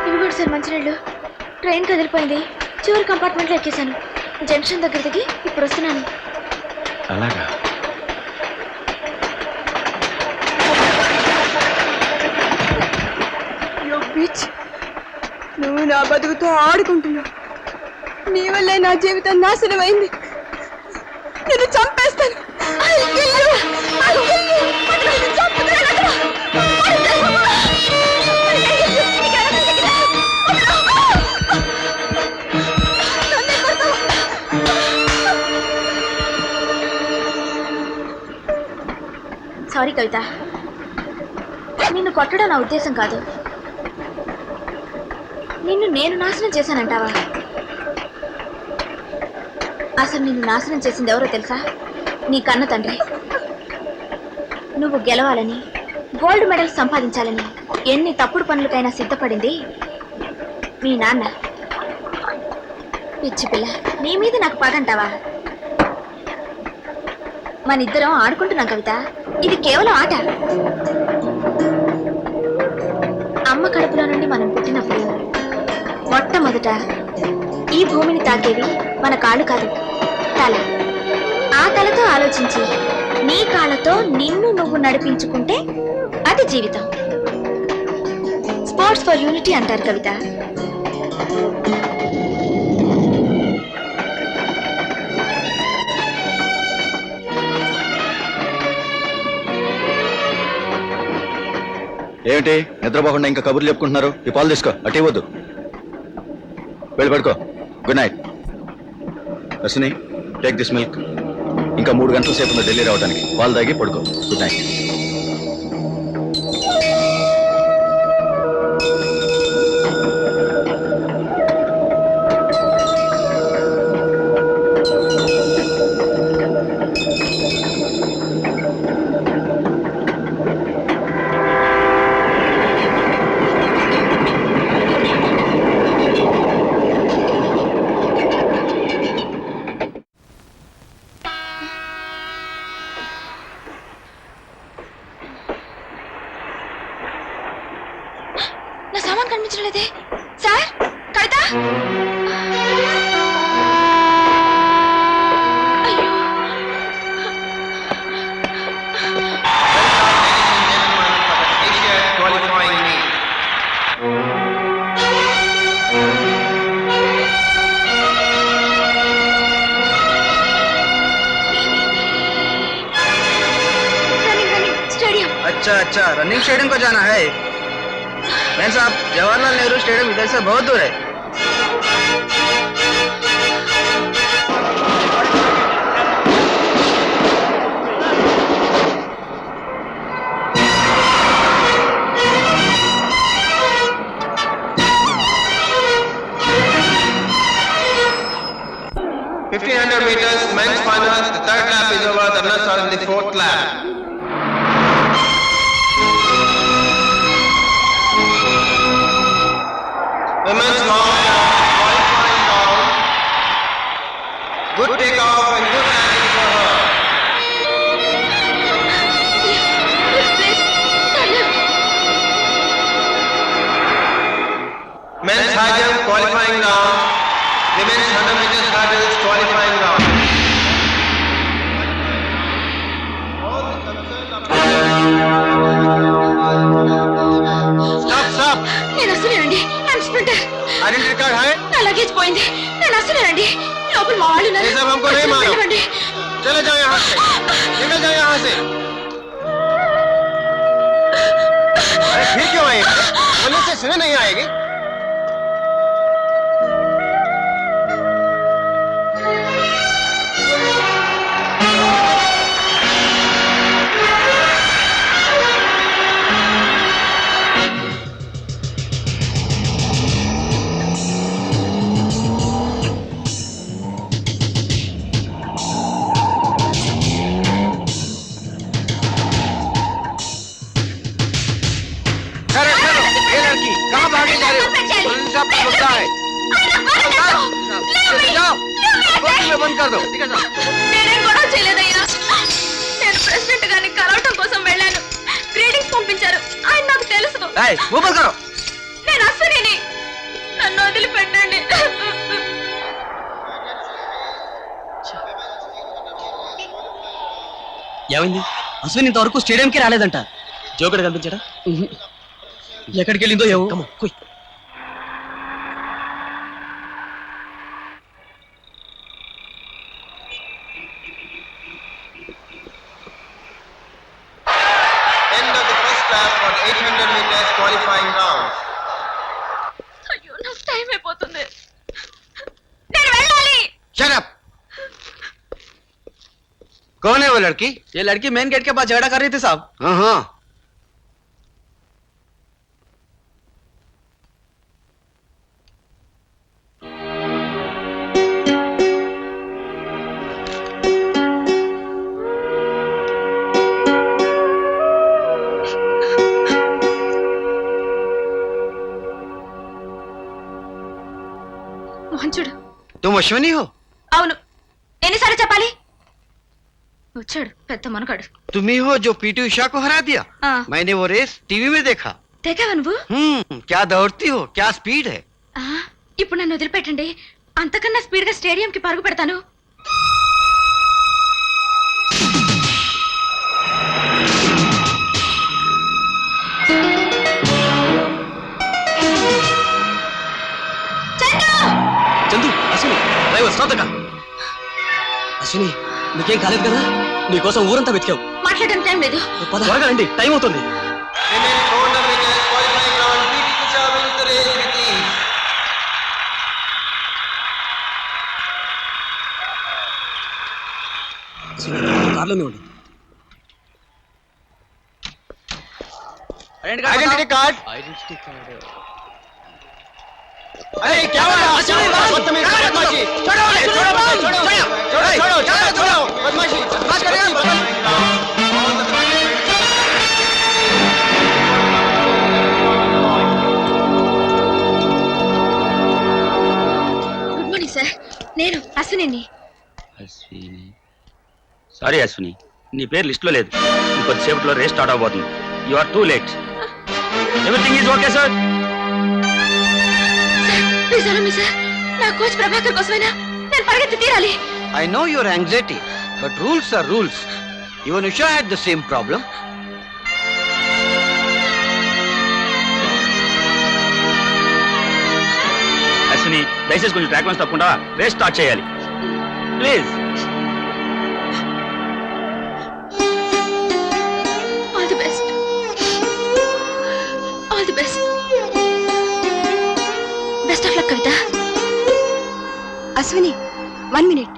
ఇవి కూడా సార్ మంచినీళ్ళు. ట్రైన్ కదిలిపోయింది, చివరి కంపార్ట్మెంట్లో ఎక్కేశాను. జంక్షన్ దగ్గర దిగి ఇప్పుడు వస్తున్నాను. అలాగా? బీచ్, నువ్వు నా బతుకుతో ఆడుకుంటున్నావు. నీ వల్లే నా జీవితం నాశనమైంది. నేను చంపేస్తాను. సారీ కవిత, నిన్ను కొట్టడం నా ఉద్దేశం కాదు. నిన్ను నేను నాశనం చేశానంటావా? అసలు నిన్ను నాశనం చేసింది ఎవరో తెలుసా? నీ కన్న తండ్రి. నువ్వు గెలవాలని, గోల్డ్ మెడల్ సంపాదించాలని ఎన్ని తప్పుడు పనులకైనా సిద్ధపడింది మీ నాన్న. పిచ్చి పిల్ల, నీ మీద నాకు పగంటావా? మనిద్దరం ఆడుకుంటున్నాం కవిత, ఇది కేవలం ఆట. అమ్మ కడుపులో నుండి మనం పుట్టినప్పుడు మొట్టమొదట ఈ భూమిని తాకేవి మన కాళ్ళు కాదు, తల. ఆ తలతో ఆలోచించి నీ కాళ్ళతో నిన్ను నువ్వు నడిపించుకుంటే అది జీవితం. స్పోర్ట్స్ ఫర్ యూనిటీ అంటారు కవిత. ఏమిటి నిద్రపోకుండా ఇంకా కబుర్లు చెప్పుకుంటున్నారు? ఈ పాలు తీసుకో, అటు ఇవ్వద్దు. వెళ్ళి పడుకో. Good night. Ashwini, take this milk. ఇంకా 3 గంటల సేపు ఉంది ఢిల్లీ రావడానికి. పాలు తాగి పడుకో. Good night. నా సామాన్ కనిపించలేదే సార్. కవిత, అయ్యో. स्टेडियम। अच्छा अच्छा, रनिंग स्टेडियम को जाना है। मैन साहब, जवाहरलाल नेहरू स्टेडियम इधर से बहुत दूर है। meters men's final. The third lap is over. The runners are in the fourth lap. Women's long qualifying down. Good takeoff and good landing for her. Men's high jump qualifying round. Women's 100 meters hurdles qualifying round. Stop. నేను అసలేనండి. I'm sprinter. Identity card है? నా luggage పోయింది. నేను అసలేనండి. లోపల మా వాళ్ళు ఉన్నారు. ये सब हमको नहीं मालूम. चले जाओ यहाँ से. निकल जाओ यहाँ से. अरे फिर क्यों आए? पुलिस से सुने नहीं आएगी. बंद कर दो. నేనేం గొడవ చేయలేదయ్యా. నేను ప్రెసిడెంట్ గారిని కలవటం కోసం వెళ్ళాను. గ్రీటింగ్స్ పంపించారు. ఆయన నాకు తెలుసు. मुंह बंद करो. నేను అసలేని ఏమైంది? అశ్విన్ ఇంతవరకు స్టేడియంకి రాలేదంట. జోకర్ కనిపించాడా? ఎక్కడికి వెళ్ళిందో ఏమో. End of the first lap for the 800 meters qualifying round. అయ్యో నాకు టైం అయిపోతుంది, నేను వెళ్ళాలి. Shut up. कौन है वो लड़की? ये लड़की मेन गेट के पास झगड़ा कर रही थी साहब. हाँ हाँ. మోహన్ చూడు. तुम अश्विनी हो? అవును, ఎన్నిసార్లు చెప్పాలి? వచ్చాడు పెద్ద మనగాడు. तुम ही हो जो पीटी उषा को हरा दिया? हाँ। मैंने वो रेस टीवी में देखा. తెగావా నువ్వు? क्या दौड़ती हो, क्या स्पीड है. ఆ, ఇప్పుడు నన్ను వదిలిపెట్టండి, అంతకన్నా స్పీడ్ గా స్టేడియం కి పరుగు పెడతాను. చందు, అశ్విని డ్రైవర్ శ్రోతగా. అశ్విని నీకేం కాలేదు కదా? నీకోసం ఊరంతా వెతికావు. మాట్లాడడానికి టైం లేదు. పద, త్వరగా రండి, టైం అవుతుంది. And in 400 meters qualifying round, PT Usha wins the race with ease. Ashwini కార్లోనే ఉండు. Identity card. Identity card. अरे क्या हुआ? बदतमीज, बदमाशी. छोड़ो उन्हें, छोड़ो, छोड़ो, छोड़ो, छोड़ो, छोड़ो, बदमाशी. बात करेगा. గుడ్ మార్నింగ్ సార్, నేను అశ్విని. అశ్విని, సారీ అశ్విని, నీ పేరు లిస్ట్లో లేదు. ఇంకొద్దిసేపట్లో రేస్ స్టార్ట్ అవబోతుంది. You are too late. Everything is okay sir. Please అలా మీ సార్, నా కోచ్ ప్రభాకర్ కోసమైనా నేను పరిగెత్తి తీరాలి. I know your anxiety, but rules are rules. Even Usha had the same problem. Ashwini, దయచేసి కొంచెం ట్రాక్ నుంచి తప్పకుండా రేస్ స్టార్ట్ చేయాలి please. All the best, all the best. Best of luck Kavitha. Ashwini 1 minute.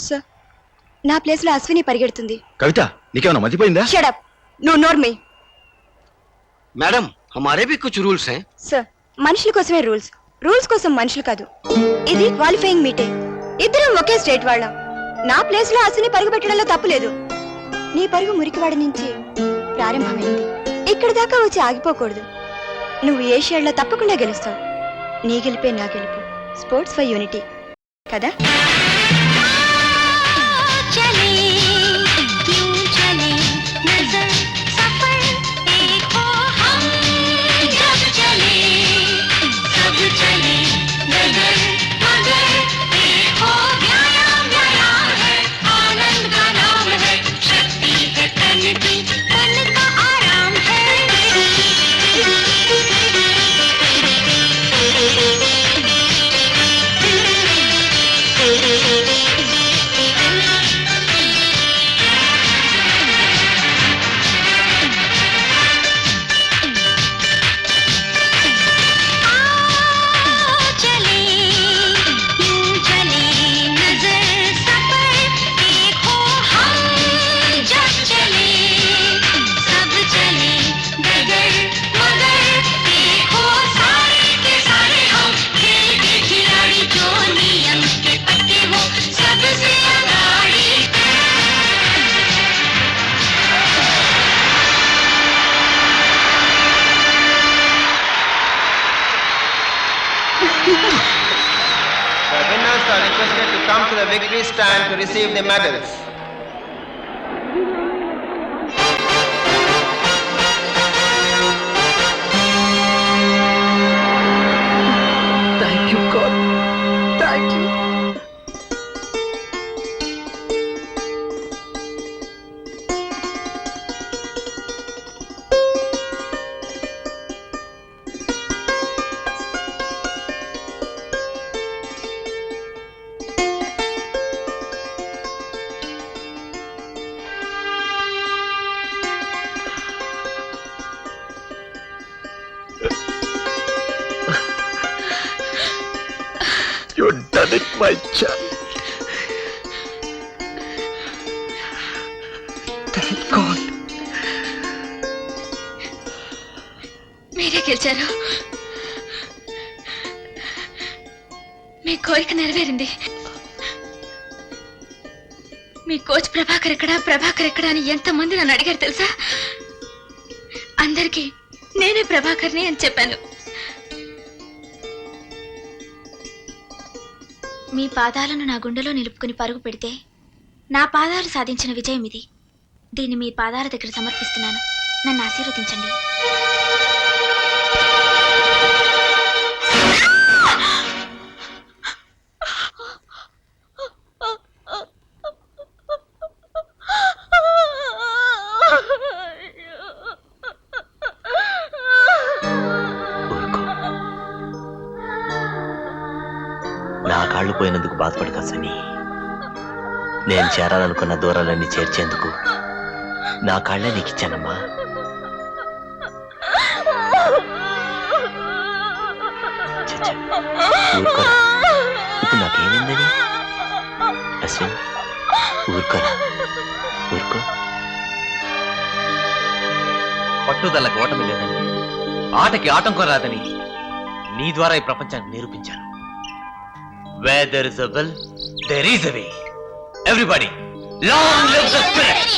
Sir, నా ప్లేస్ లో అశ్విని పరిగెడుతుంది. కవిత, నీకేమన్నా మతిపోయిందా? Shut up, నువ్వు నోర్మే. मैडम, हमारे भी कुछ रूल्स हैं. సార్, మనుషుల కోసమే రూల్స్, రూల్స్ కోసం మనుషులు కాదు. ఇది క్వాలిఫైయింగ్ మీటే, ఇద్దరం ఒకే స్టేట్ వాళ్ళం. నా ప్లేస్ లో అశ్విని పరుగు పెట్టడంలో తప్పు లేదు. నీ పరుగు మురికివాడి నుంచి ప్రారంభమైంది, ఇక్కడ దాకా వచ్చి ఆగిపోకూడదు. నువ్వు ఏ షేడ్లో తప్పకుండా గెలుస్తావు. నీ గెలిపే నా గెలుపు. స్పోర్ట్స్ ఫర్ యూనిటీ కదా. The winners are requested to come to the victory stand to receive the medals. Thank you God, thank you. My child. Thank God. మీరే గెలిచారు. మీ కోరిక నెరవేరింది. మీ కోచ్ ప్రభాకర్ ఎక్కడా అని ఎంతమంది నన్ను అడిగారు తెలుసా? అందరికీ నేనే ప్రభాకర్ని అని చెప్పాను. మీ పాదాలను నా గుండెలో నిలుపుకుని పరుగు పెడితే నా పాదాలు సాధించిన విజయం ఇది. దీన్ని మీ పాదాల దగ్గర సమర్పిస్తున్నాను. నన్ను ఆశీర్వదించండి. నా కాళ్ళు పోయినందుకు బాధపడక సని. నేను చేరాలనుకున్న దూరాలన్నీ చేర్చేందుకు నా కాళ్ళే నీకు ఇచ్చానమ్మా. చచ్చా, ఊరుకోరా. ఇప్పుడు నాకేమైందని? అశ్విన్, ఊరుకోరా, ఊరుకో. పట్టుదలకు ఓటమి లేదని, ఆటకి ఆటంకం రాదని నీ ద్వారా ఈ ప్రపంచానికి నిరూపించాను. Where there is a will, there is a way. Everybody, long live the spirit!